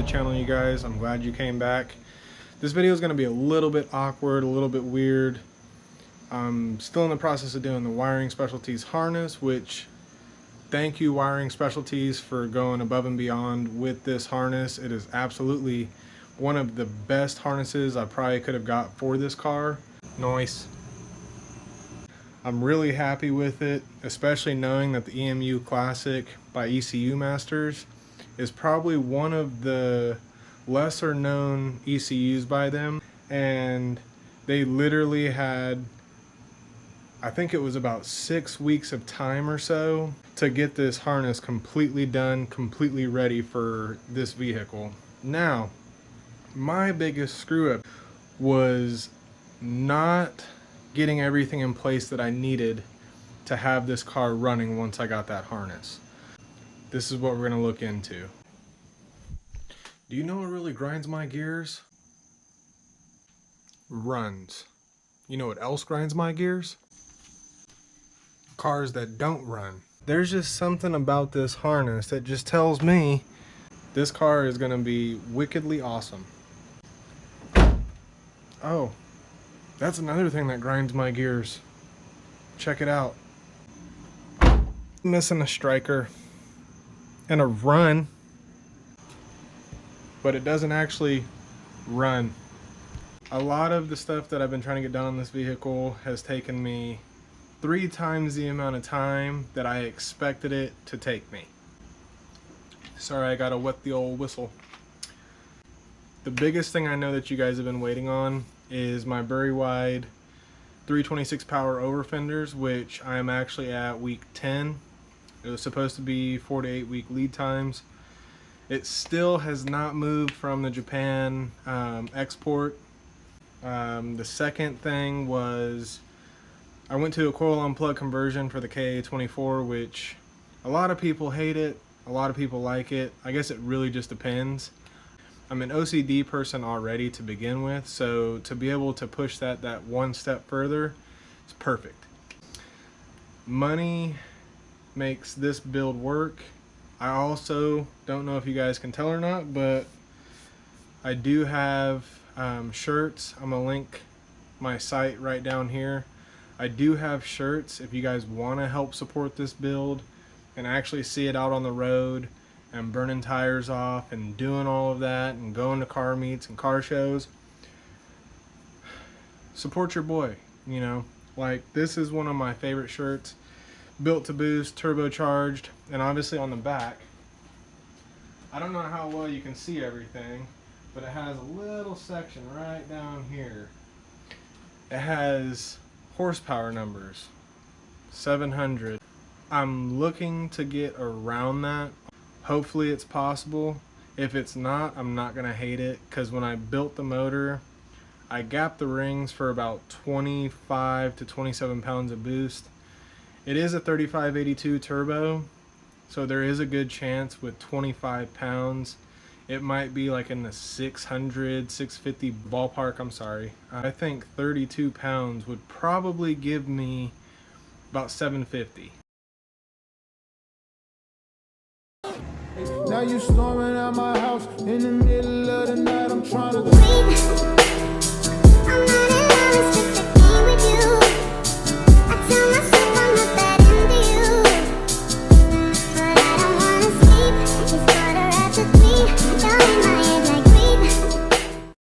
channel, you guys. I'm glad you came back. This video is going to be a little bit awkward, a little bit weird. I'm still in the process of doing the Wiring Specialties harness, which thank you Wiring Specialties for going above and beyond with this harness. It is absolutely one of the best harnesses I probably could have got for this car. Nice. I'm really happy with it, especially knowing that the EMU Classic by ECU Masters is probably one of the lesser known ECUs by them, and they literally had, I think it was about 6 weeks of time or so to get this harness completely done, completely ready for this vehicle. Now, my biggest screw up was not getting everything in place that I needed to have this car running once I got that harness. This is what we're gonna look into. Do you know what really grinds my gears? Runs. You know what else grinds my gears? Cars that don't run. There's just something about this harness that just tells me this car is gonna be wickedly awesome. Oh, that's another thing that grinds my gears. Check it out. Missing a striker and a run, but it doesn't actually run. A lot of the stuff that I've been trying to get done on this vehicle has taken me 3 times the amount of time that I expected it to take me. Sorry, I gotta wet the old whistle. The biggest thing I know that you guys have been waiting on is my Bury Wide 326 power over fenders, which I am actually at week 10. It was supposed to be 4 to 8 week lead times. It still has not moved from the Japan export. The second thing was I went to a coil on plug conversion for the KA24, which a lot of people hate it, a lot of people like it. I guess it really just depends. I'm an OCD person already to begin with, so to be able to push that one step further is perfect. Money makes this build work. I also don't know if you guys can tell or not, but I do have shirts. I'm gonna link my site right down here. I do have shirts if you guys want to help support this build and actually see it out on the road and burning tires off and doing all of that and going to car meets and car shows. Support your boy, you know. Like, this is one of my favorite shirts. Built to boost, turbocharged, and obviously on the back, I don't know how well you can see everything, but it has a little section right down here. It has horsepower numbers, 700. I'm looking to get around that. Hopefully it's possible. If it's not, I'm not gonna hate it, because when I built the motor, I gapped the rings for about 25 to 27 pounds of boost. It is a 3582 turbo, so there is a good chance with 25 pounds it might be like in the 600, 650 ballpark. I'm sorry. I think 32 pounds would probably give me about 750. Now you storming out my house in the middle of the night. I'm trying to